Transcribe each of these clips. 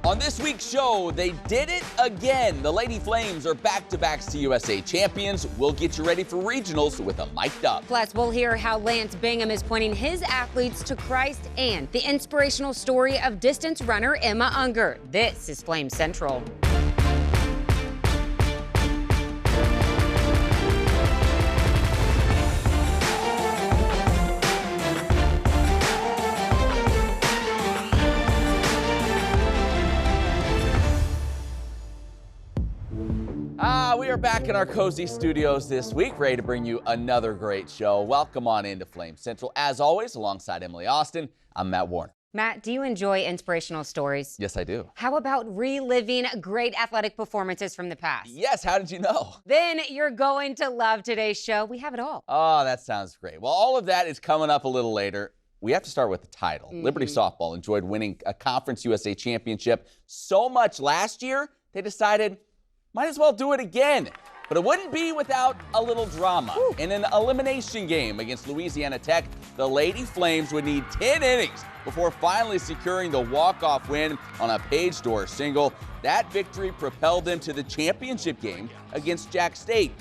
On this week's show, they did it again. The Lady Flames are back-to-back CUSA champions. We'll get you ready for regionals with a mic'd up. Plus, we'll hear how Lance Bingham is pointing his athletes to Christ and the inspirational story of distance runner Emma Unger. This is Flame Central. We are back in our cozy studios this week, ready to bring you another great show. Welcome on into Flame Central. As always, alongside Emily Austin, I'm Matt Warner. Matt, do you enjoy inspirational stories? Yes, I do. How about reliving great athletic performances from the past? Yes, how did you know? Then you're going to love today's show. We have it all. Oh, that sounds great. Well, all of that is coming up a little later. We have to start with the title. Liberty Softball enjoyed winning a Conference USA championship so much last year, they decided, might as well do it again. But it wouldn't be without a little drama. In an elimination game against Louisiana Tech, the Lady Flames would need 10 innings before finally securing the walk-off win on a page door single. That victory propelled them to the championship game against Jack State.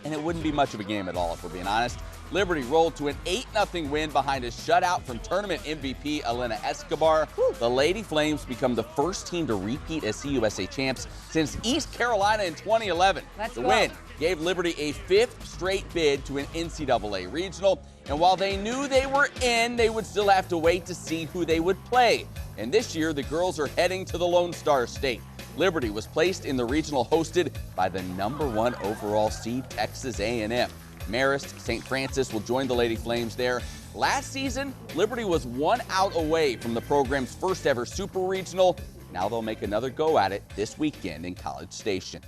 And it wouldn't be much of a game at all, if we're being honest. Liberty rolled to an 8-0 win behind a shutout from tournament MVP Elena Escobar. The Lady Flames become the first team to repeat as CUSA champs since East Carolina in 2011. The win gave Liberty a 5th straight bid to an NCAA regional. And while they knew they were in, they would still have to wait to see who they would play. And this year, the girls are heading to the Lone Star State. Liberty was placed in the regional hosted by the #1 overall seed, Texas A&M. Marist St. Francis will join the Lady Flames there. Last season, Liberty was 1 out away from the program's first ever Super Regional. Now they'll make another go at it this weekend in College Station.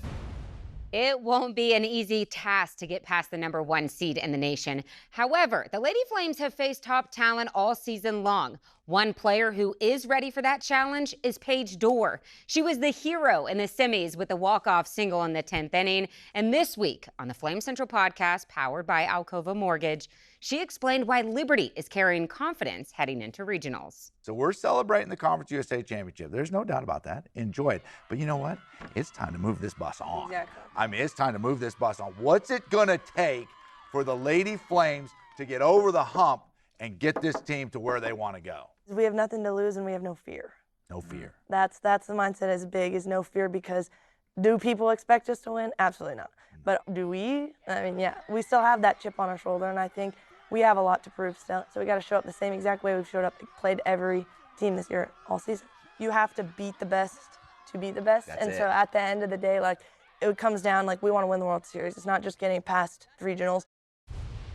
It won't be an easy task to get past the #1 seed in the nation. However, the Lady Flames have faced top talent all season long. One player who is ready for that challenge is Paige Dorr. She was the hero in the semis with the walk-off single in the 10th inning. And this week on the Flame Central podcast, powered by Alcova Mortgage, she explained why Liberty is carrying confidence heading into regionals. So we're celebrating the Conference USA Championship. There's no doubt about that. Enjoy it. But you know what? It's time to move this bus on. Exactly. I mean, it's time to move this bus on. What's it going to take for the Lady Flames to get over the hump and get this team to where they want to go? We have nothing to lose and we have no fear. No fear. That's the mindset as big is no fear, because do people expect us to win? Absolutely not. But do we? I mean, yeah, we still have that chip on our shoulder, and I think we have a lot to prove still. So we got to show up the same exact way we've showed up, played every team this year all season. You have to beat the best to be the best. That's and it. so at the end of the day, like, it comes down, like, we want to win the World Series. It's not just getting past regionals.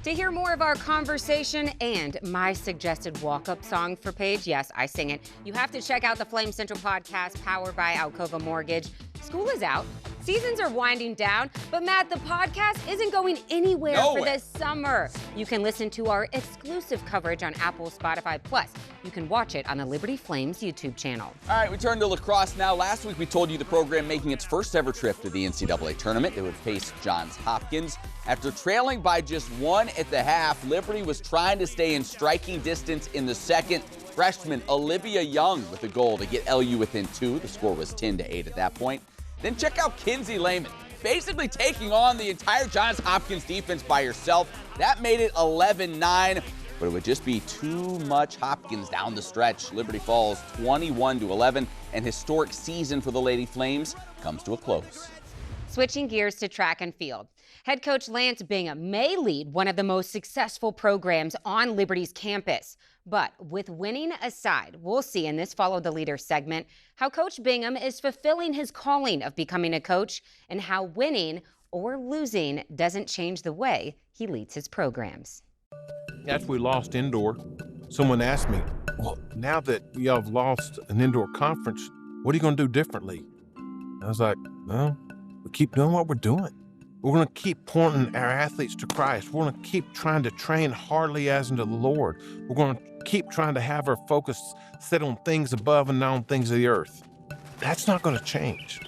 To hear more of our conversation and my suggested walk-up song for Paige, yes, I sing it, you have to check out the Flame Central podcast powered by Alcova Mortgage. School is out, seasons are winding down, but Matt, the podcast isn't going anywhere for this summer. You can listen to our exclusive coverage on Apple, Spotify, plus you can watch it on the Liberty Flames YouTube channel. All right, we turn to lacrosse now. Last week we told you the program making its first ever trip to the NCAA tournament. They would face Johns Hopkins. After trailing by just 1 at the half, Liberty was trying to stay in striking distance in the second. Freshman Olivia Young with a goal to get LU within 2. The score was 10-8 at that point. Then check out Kinsey Lehman, basically taking on the entire Johns Hopkins defense by herself. That made it 11-9, but it would just be too much Hopkins down the stretch. Liberty falls 21-11, and historic season for the Lady Flames comes to a close. Switching gears to track and field. Head coach Lance Bingham may lead one of the most successful programs on Liberty's campus. But with winning aside, we'll see in this Follow the Leader segment how Coach Bingham is fulfilling his calling of becoming a coach and how winning or losing doesn't change the way he leads his programs. After we lost indoor, someone asked me, well, now that y'all have lost an indoor conference, what are you going to do differently? I was like, well, we keep doing what we're doing. We're going to keep pointing our athletes to Christ. We're going to keep trying to train hardly as unto the Lord. We're going to keep trying to have our focus set on things above and not on things of the earth. That's not going to change.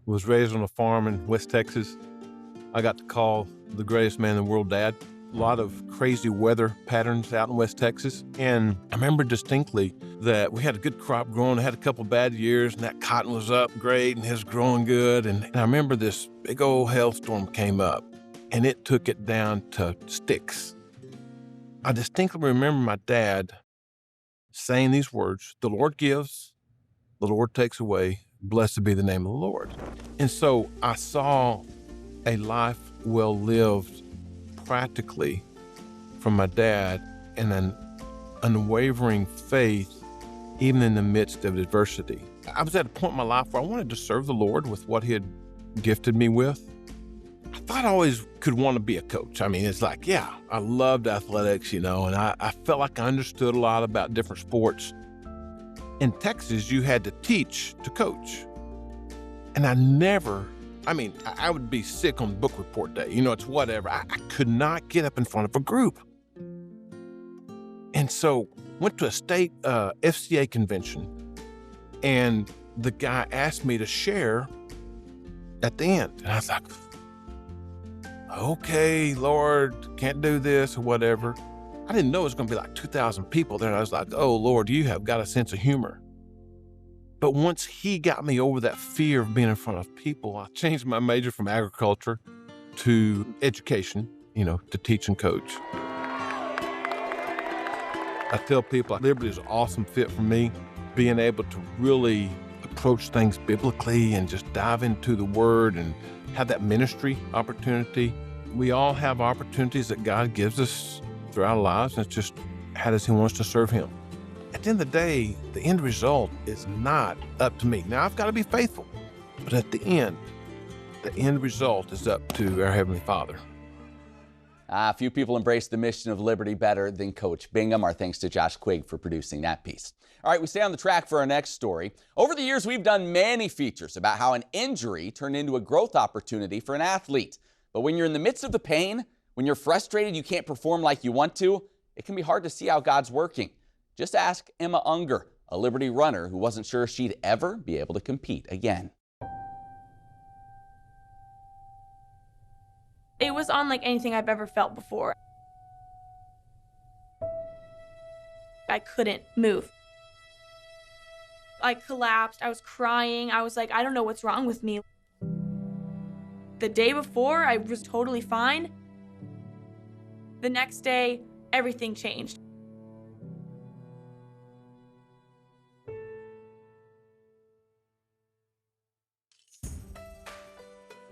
Was raised on a farm in West Texas. I got to call the greatest man in the world Dad. a lot of crazy weather patterns out in West Texas. And I remember distinctly that we had a good crop growing. I had a couple bad years, and that cotton was up great and it was growing good. And I remember this big old hailstorm came up, and it took it down to sticks. I distinctly remember my dad saying these words, "The Lord gives, the Lord takes away. Blessed be the name of the Lord." And so I saw a life well lived practically from my dad, and an unwavering faith even in the midst of adversity. I was at a point in my life where I wanted to serve the Lord with what he had gifted me with. I thought I always could want to be a coach. I mean, it's like, yeah, I loved athletics, and I felt like I understood a lot about different sports. In Texas, you had to teach to coach. And I would be sick on book report day. It's whatever. I could not get up in front of a group. And so went to a state FCA convention, and the guy asked me to share at the end. And I was like, okay, Lord, can't do this or whatever. I didn't know it was going to be like 2,000 people there. And I was like, oh, Lord, you have got a sense of humor. But once he got me over that fear of being in front of people, I changed my major from agriculture to education, to teach and coach. I tell people Liberty is an awesome fit for me, being able to really approach things biblically and just dive into the Word and have that ministry opportunity. We all have opportunities that God gives us throughout our lives, and it's just how does he want us to serve him? At the end of the day, the end result is not up to me. Now, I've got to be faithful, but at the end result is up to our Heavenly Father. Few people embrace the mission of Liberty better than Coach Bingham. Our thanks to Josh Quigg for producing that piece. All right, we stay on the track for our next story. Over the years, we've done many features about how an injury turned into a growth opportunity for an athlete. But when you're in the midst of the pain, when you're frustrated you can't perform like you want to, it can be hard to see how God's working. Just ask Emma Unger, a Liberty runner who wasn't sure she'd ever be able to compete again. It was unlike anything I've ever felt before. I couldn't move. I collapsed. I was crying. I was like, I don't know what's wrong with me. The day before, I was totally fine. The next day, everything changed.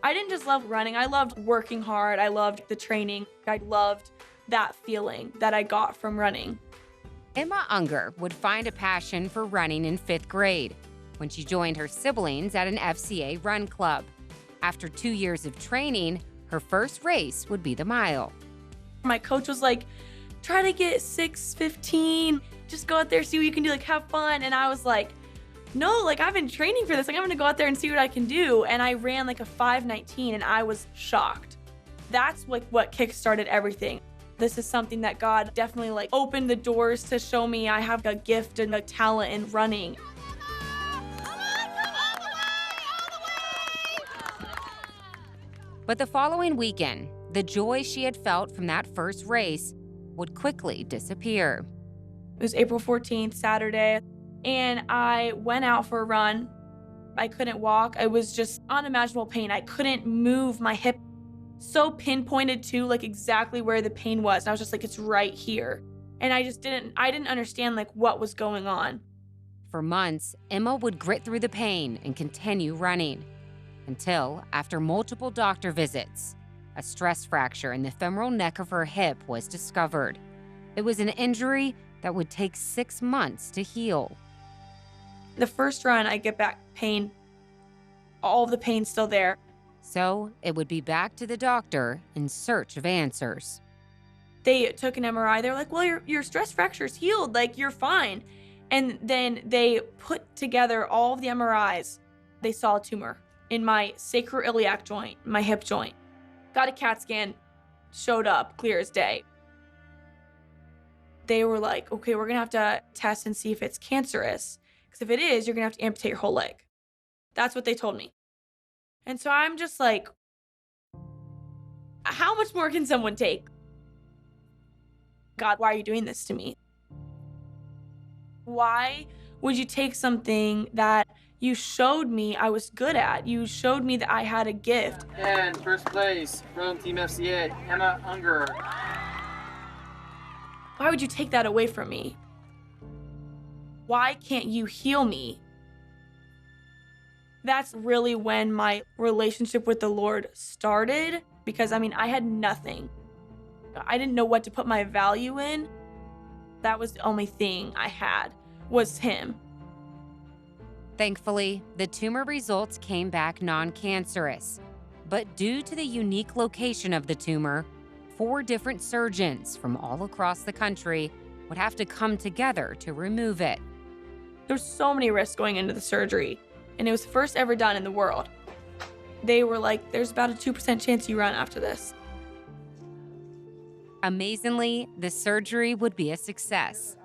I didn't just love running. I loved working hard. I loved the training. I loved that feeling that I got from running. Emma Unger would find a passion for running in 5th grade when she joined her siblings at an FCA run club. After 2 years of training, her first race would be the mile. My coach was like, try to get 6:15. Just go out there, see what you can do, have fun. And I was like, no, I've been training for this. I'm gonna go out there and see what I can do. And I ran a 5:19 and I was shocked. That's what kickstarted everything. This is something that God definitely opened the doors to show me I have a gift and a talent in running. But the following weekend, the joy she had felt from that first race would quickly disappear. It was April 14th, Saturday, and I went out for a run. I couldn't walk. I was just unimaginable pain. I couldn't move my hip. So pinpointed too, exactly where the pain was. And I was just it's right here. And I didn't understand what was going on. For months, Emma would grit through the pain and continue running until, after multiple doctor visits, a stress fracture in the femoral neck of her hip was discovered. It was an injury that would take 6 months to heal. The first run, I get back pain. All of the pain's still there. So it would be back to the doctor in search of answers. They took an MRI. They're like, well, your stress fracture's healed. You're fine. And then they put together all of the MRIs. They saw a tumor in my sacroiliac joint, my hip joint. Got a CAT scan, showed up, clear as day. They were like, okay, we're gonna have to test and see if it's cancerous. Because if it is, you're gonna have to amputate your whole leg. That's what they told me. And so I'm just how much more can someone take? God, why are you doing this to me? Why would you take something that you showed me I was good at? You showed me that I had a gift. And first place from Team FCA, Emma Unger. Why would you take that away from me? Why can't you heal me? That's really when my relationship with the Lord started, because I had nothing. I didn't know what to put my value in. That was the only thing I had, was him. Thankfully, the tumor results came back non-cancerous. But due to the unique location of the tumor, 4 different surgeons from all across the country would have to come together to remove it. There's so many risks going into the surgery, and it was first ever done in the world. They were like, there's about a 2% chance you run after this. Amazingly, the surgery would be a success.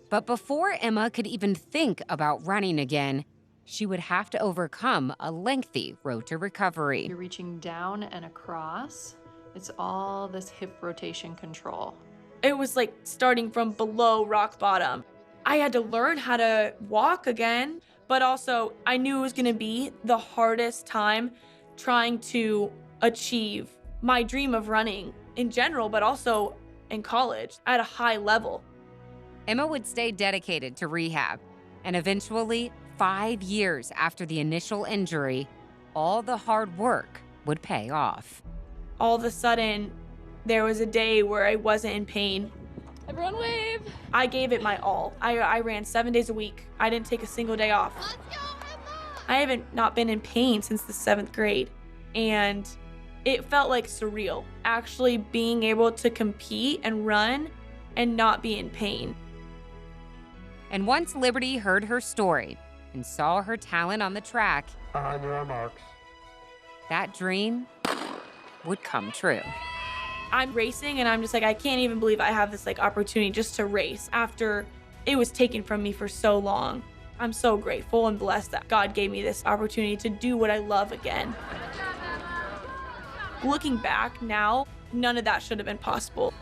But before Emma could even think about running again, she would have to overcome a lengthy road to recovery. You're reaching down and across. It's all this hip rotation control. It was like starting from below rock bottom. I had to learn how to walk again, but also I knew it was gonna be the hardest time trying to achieve my dream of running in general, but also in college at a high level. Emma would stay dedicated to rehab, and eventually, 5 years after the initial injury, all the hard work would pay off. All of a sudden, there was a day where I wasn't in pain. Everyone wave. I gave it my all. I ran 7 days a week. I didn't take a single day off. Let's go, Emma! I haven't not been in pain since the 7th grade. And it felt like surreal, actually being able to compete and run and not be in pain. And once Liberty heard her story and saw her talent on the track, On your marks. that dream would come true. I'm racing and I'm just like, I can't even believe I have this opportunity just to race after it was taken from me for so long. I'm so grateful and blessed that God gave me this opportunity to do what I love again. Looking back now, none of that should have been possible.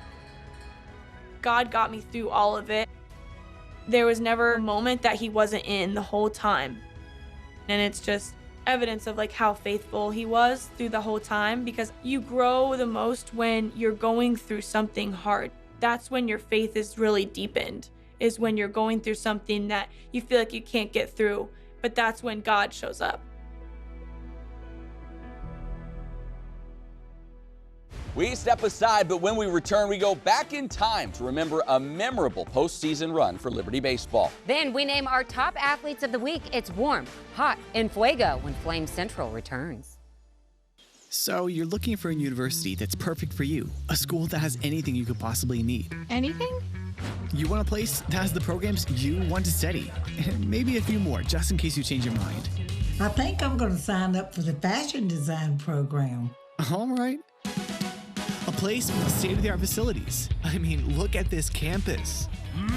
God got me through all of it. There was never a moment that he wasn't in the whole time. And it's just evidence of how faithful he was through the whole time, because you grow the most when you're going through something hard. That's when your faith is really deepened, is when you're going through something that you feel like you can't get through, but that's when God shows up. We step aside, but when we return, we go back in time to remember a memorable postseason run for Liberty baseball. Then we name our top athletes of the week. It's warm, hot, and fuego when Flame Central returns. So you're looking for a university that's perfect for you, a school that has anything you could possibly need. Anything? You want a place that has the programs you want to study, and maybe a few more, just in case you change your mind. I think I'm going to sign up for the fashion design program. All right. A place with state-of-the-art facilities. I mean, look at this campus. And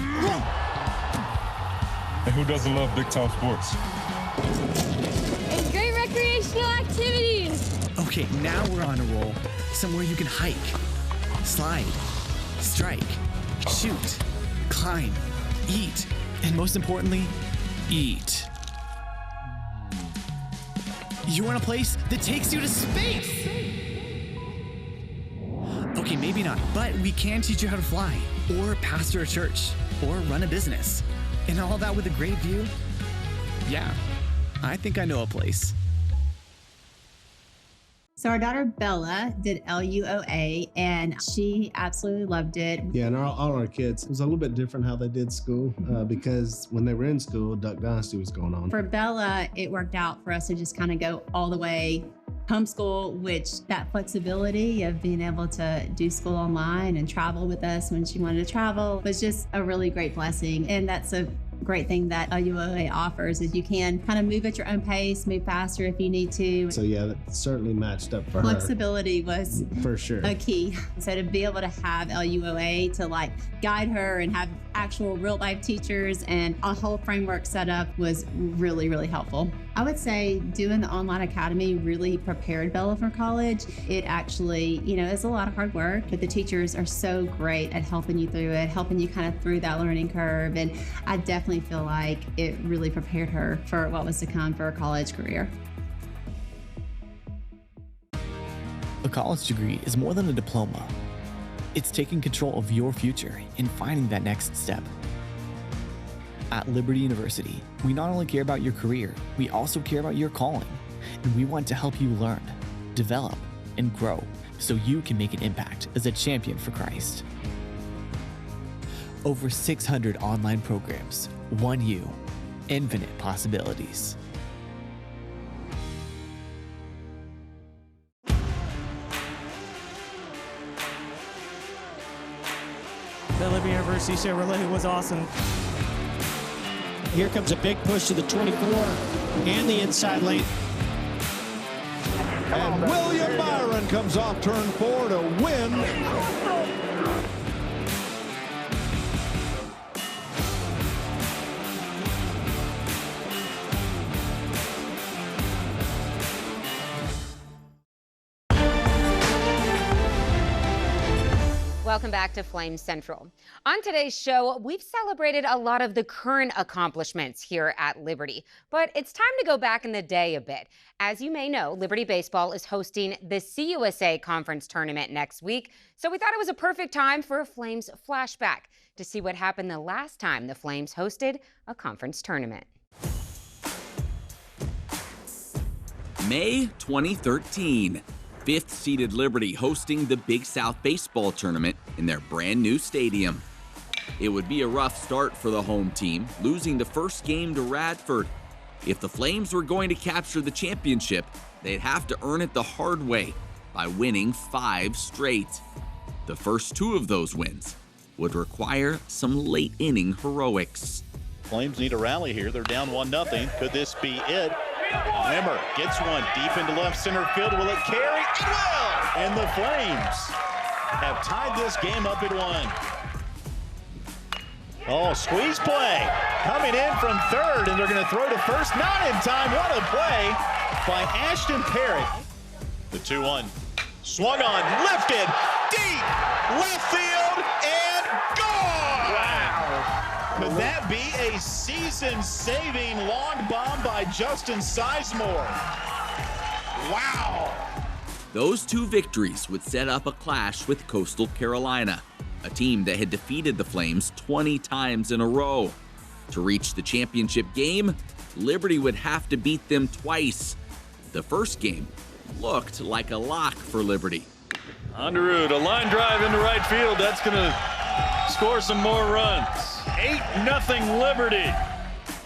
who doesn't love big-time sports? And great recreational activities. Okay, now we're on a roll. Somewhere you can hike, slide, strike, shoot, climb, eat, and most importantly, eat. You want a place that takes you to space? Okay, maybe not, but we can teach you how to fly, or pastor a church, or run a business. And all that with a great view? Yeah, I think I know a place. So our daughter Bella did LUOA and she absolutely loved it. Yeah, and all our kids, it was a little bit different how they did school because when they were in school, Duck Dynasty was going on. For Bella, it worked out for us to just kind of go all the way homeschool, which that flexibility of being able to do school online and travel with us when she wanted to travel was just a really great blessing. And that's a great thing that LUOA offers is you can kind of move at your own pace, move faster if you need to. So yeah, that certainly matched up for her. Flexibility was for sure a key. So to be able to have LUOA to guide her and have actual real life teachers and a whole framework set up was really, really helpful. I would say doing the online academy really prepared Bella for college. It actually, it's a lot of hard work, but the teachers are so great at helping you through it, helping you kind of through that learning curve. And I definitely feel like it really prepared her for what was to come for a college career. A college degree is more than a diploma. It's taking control of your future and finding that next step. At Liberty University, we not only care about your career, we also care about your calling. And we want to help you learn, develop, and grow so you can make an impact as a champion for Christ. Over 600 online programs, one you, infinite possibilities. The Liberty University Chevrolet was awesome. Here comes a big push to the 24 and the inside lane. And William Byron comes off turn 4 to win. Welcome back to Flames Central. On today's show, we've celebrated a lot of the current accomplishments here at Liberty, but it's time to go back in the day a bit. As you may know, Liberty Baseball is hosting the CUSA Conference Tournament next week, so we thought it was a perfect time for a Flames flashback to see what happened the last time the Flames hosted a conference tournament. May 2013. 5th-seeded Liberty hosting the Big South Baseball Tournament in their brand new stadium. It would be a rough start for the home team, losing the first game to Radford. If the Flames were going to capture the championship, they'd have to earn it the hard way by winning 5 straight. The first 2 of those wins would require some late-inning heroics. Flames need a rally here. They're down 1-0. Could this be it? Emmer gets one deep into left center field. Will it carry? It will! And the Flames have tied this game up at 1. Oh, squeeze play. Coming in from third, and they're going to throw to first. Not in time. What a play by Ashton Parrott. The 2-1. Swung on, lifted, deep, left field, and gone! Wow. Could that be a season-saving long bomb by Justin Sizemore? Wow! Those 2 victories would set up a clash with Coastal Carolina, a team that had defeated the Flames 20 times in a row. To reach the championship game, Liberty would have to beat them twice. The first game looked like a lock for Liberty. Underwood, a line drive into right field. That's going to score some more runs. 8-0 Liberty.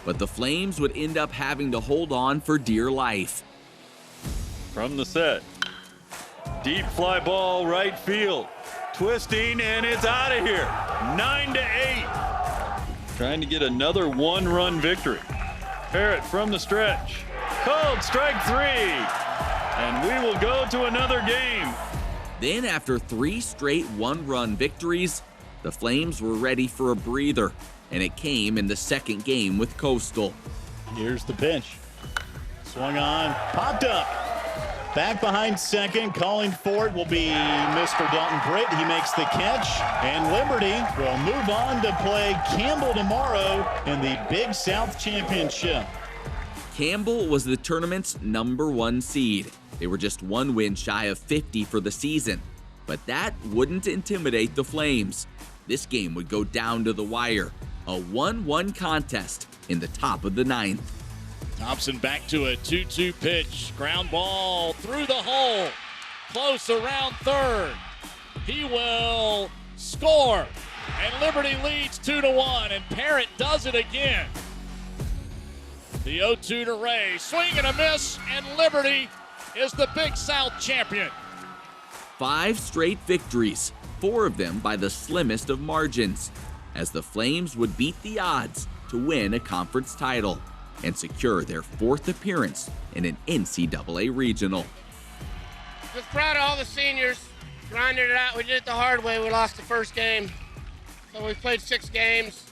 But the Flames would end up having to hold on for dear life. From the set. Deep fly ball right field. Twisting, and it's out of here. 9-8. Trying to get another 1-run victory. Parrott from the stretch. Called strike 3. And we will go to another game. Then after 3 straight 1-run victories, the Flames were ready for a breather, and it came in the second game with Coastal. Here's the pitch. Swung on, popped up. Back behind second, calling for it will be Mr. Dalton Britt. He makes the catch, and Liberty will move on to play Campbell tomorrow in the Big South Championship. Campbell was the tournament's #1 seed. They were just 1 win shy of 50 for the season, but that wouldn't intimidate the Flames. This game would go down to the wire, a 1-1 contest in the top of the 9th. Thompson back to a 2-2 pitch. Ground ball through the hole. Close around third. He will score. And Liberty leads 2-1. And Parrott does it again. The 0-2 to Ray. Swing and a miss. And Liberty is the Big South champion. 5 straight victories, 4 of them by the slimmest of margins, as the Flames would beat the odds to win a conference title and secure their 4th appearance in an NCAA regional. Just proud of all the seniors, grinded it out. We did it the hard way. We lost the first game. So we played 6 games,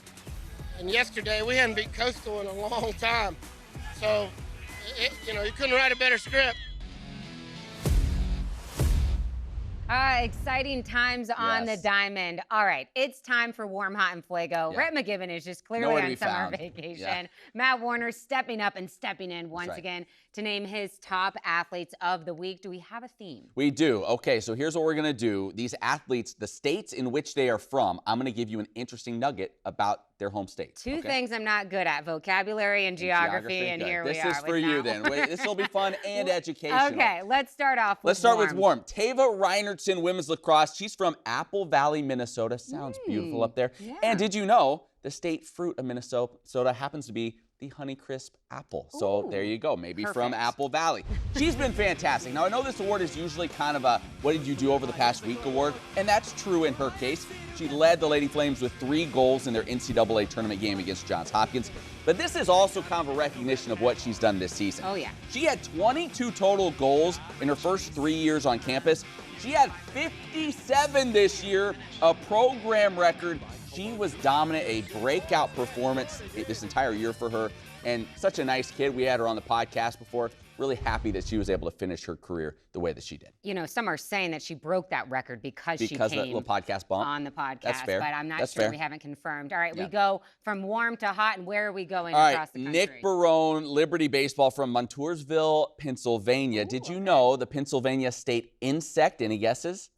and yesterday we hadn't beat Coastal in a long time. So, you couldn't write a better script. Exciting times on the diamond. All right, it's time for Warm, Hot, and Fuego. Yeah. Rhett McGibbon is just clearly Nowhere to on be summer found. vacation. Yeah. Matt Warner stepping up and stepping in once right. again to name his top athletes of the week. Do we have a theme? We do. Okay, so here's what we're going to do. These athletes, the states in which they are from, I'm going to give you an interesting nugget about their home states. Two things I'm not good at, vocabulary and geography, and good. here we are. This is for you then. This will be fun and educational. Okay, let's start off with Let's start with warm. Tava Reinertson, women's lacrosse. She's from Apple Valley, Minnesota. Sounds beautiful up there. Yeah. And did you know the state fruit of Minnesota happens to be the Honeycrisp apple. So there you go, maybe from Apple Valley. She's been fantastic. Now, I know this award is usually kind of a what did you do over the past week award, and that's true in her case. She led the Lady Flames with 3 goals in their NCAA tournament game against Johns Hopkins. But this is also kind of a recognition of what she's done this season. Oh, yeah. She had 22 total goals in her first 3 years on campus. She had 57 this year, a program record. She was dominant, a breakout performance this entire year for her, and such a nice kid. We had her on the podcast before. Really happy that she was able to finish her career the way that she did. You know, some are saying that she broke that record because she came of the podcast bump. on the podcast. That's fair. But I'm not That's sure. fair. We haven't confirmed. All right, Yeah. we go from warm to hot, and where are we going All across right, the country? Nick Barone, Liberty Baseball from Montoursville, Pennsylvania. Did you know the Pennsylvania state insect? Any guesses?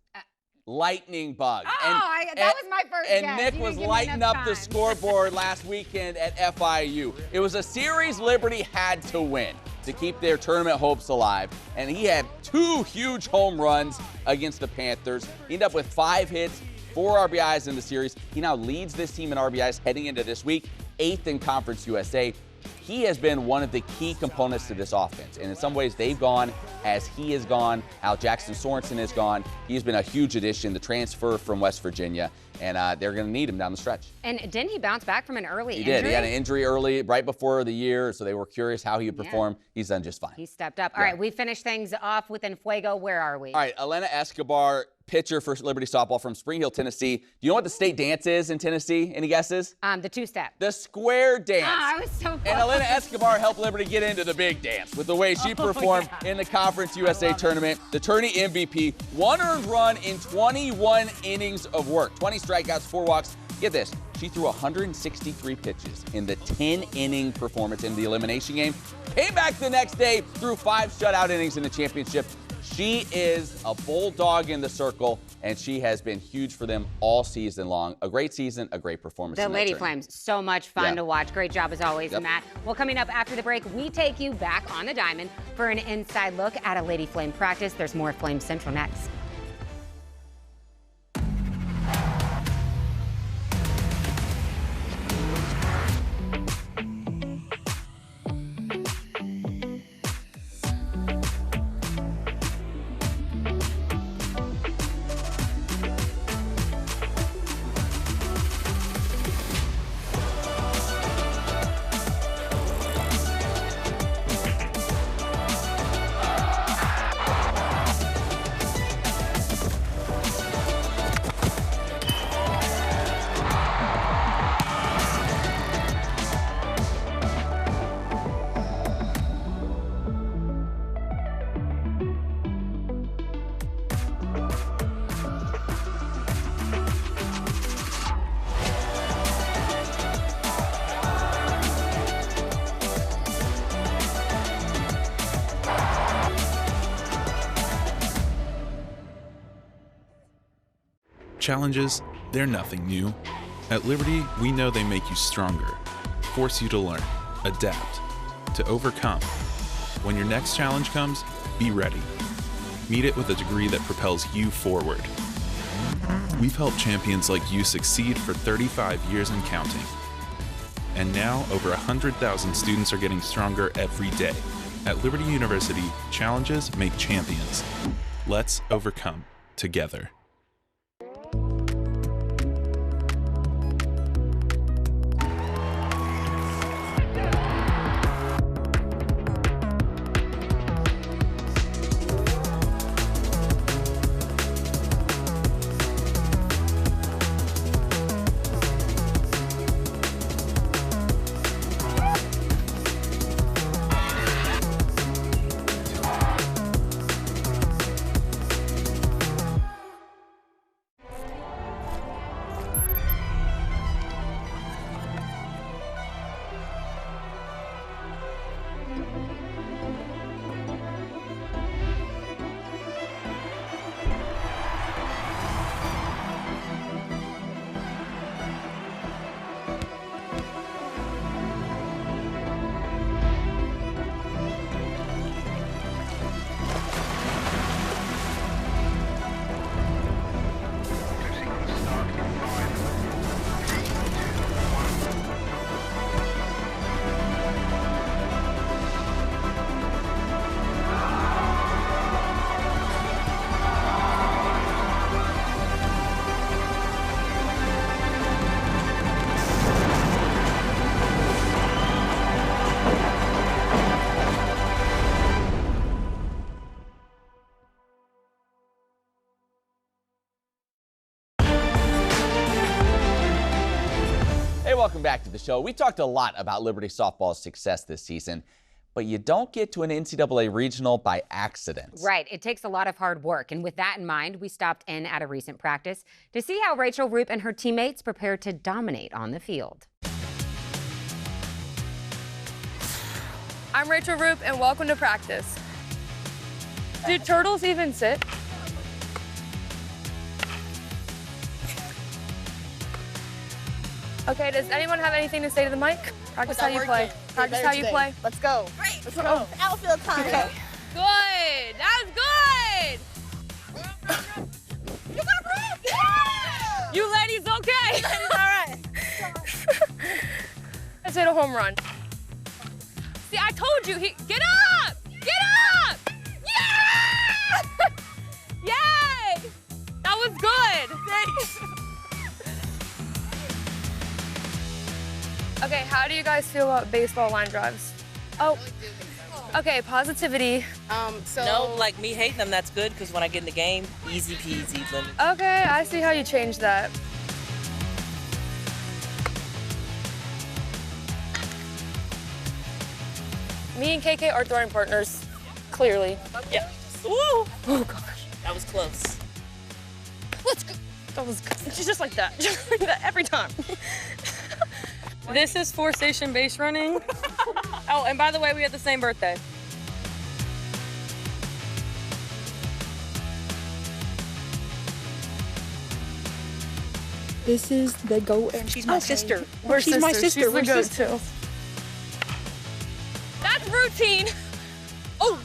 Lightning bug. Oh, that was my first guess. And Nick You was didn't give me lighting enough up the time. scoreboard last weekend at FIU. It was a series Liberty had to win to keep their tournament hopes alive. And he had 2 huge home runs against the Panthers. He ended up with 5 hits, 4 RBIs in the series. He now leads this team in RBIs heading into this week, 8th in Conference USA. He has been one of the key components to this offense. And in some ways, they've gone as he has gone. Al Jackson Sorensen has gone. He's been a huge addition, the transfer from West Virginia. And they're going to need him down the stretch. And didn't he bounce back from an early He injury? did. He had an injury early, right before the year, so they were curious how he would perform. He's done just fine. He stepped up. All right, we finished things off with Fuego. Where are we? All right, Elena Escobar, pitcher for Liberty Softball from Spring Hill, Tennessee. Do you know what the state dance is in Tennessee? Any guesses? The 2-step. The square dance. I was so close. And Elena Escobar helped Liberty get into the big dance with the way she performed in the Conference USA tournament. The tourney MVP, 1 earned run in 21 innings of work, 20 strikeouts, 4 walks. Get this, she threw 163 pitches in the 10-inning performance in the elimination game. Came back the next day, threw 5 shutout innings in the championship. She is a bulldog in the circle, and she has been huge for them all season long. A great season, a great performance. The Lady Flames, so much fun to watch. Great job as always, Matt. Well, coming up after the break, we take you back on the diamond for an inside look at a Lady Flame practice. There's more Flame Central next. Challenges, they're nothing new. At Liberty, we know they make you stronger, force you to learn, adapt, to overcome. When your next challenge comes, be ready. Meet it with a degree that propels you forward. We've helped champions like you succeed for 35 years and counting. And now, over 100,000 students are getting stronger every day. At Liberty University, challenges make champions. Let's overcome together. welcome back to the show. We talked a lot about Liberty softball's success this season, but you don't get to an NCAA regional by accident. Right. It takes a lot of hard work. And with that in mind, we stopped in at a recent practice to see how Rachel Roop and her teammates prepare to dominate on the field. I'm Rachel Roop, and welcome to practice. Do turtles even sit? Okay, does anyone have anything to say to the mic? Practice how you play. Practice how you play. Let's go. Great. Let's go. Outfield time. Okay. Good. That was good. You got room. Yeah! You ladies okay? You ladies all right. Let's hit a home run. See, I told you. Get up! Get up! Yeah! Yay! That was good. Thanks. Okay, how do you guys feel about baseball line drives? Oh, okay, positivity. No, like me hating them, that's good, because when I get in the game, easy peasy. Okay, I see how you changed that. Me and KK are throwing partners, clearly. Yeah. Woo! Oh gosh. That was close. Let's go. That was good. Just like that. Just like that every time. This is 4-station base running. Oh, and by the way, we had the same birthday. This is the goat, and she's my sister. We're She's my sisters. sister. She's We're the goat sisters. too. That's routine. Oh.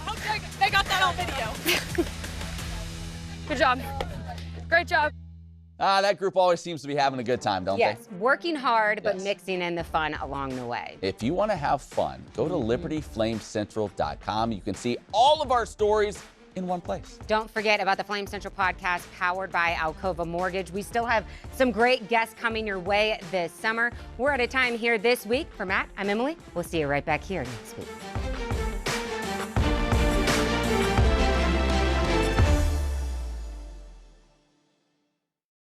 Okay, they got that on video. Good job. Great job. That group always seems to be having a good time, don't Yes, working hard, but Yes. mixing in the fun along the way. they? If you want to have fun, go to libertyflamecentral.com. You can see all of our stories in one place. Don't forget about the Flame Central podcast powered by Alcova Mortgage. We still have some great guests coming your way this summer. We're at a time here this week. For Matt, I'm Emily. We'll see you right back here next week.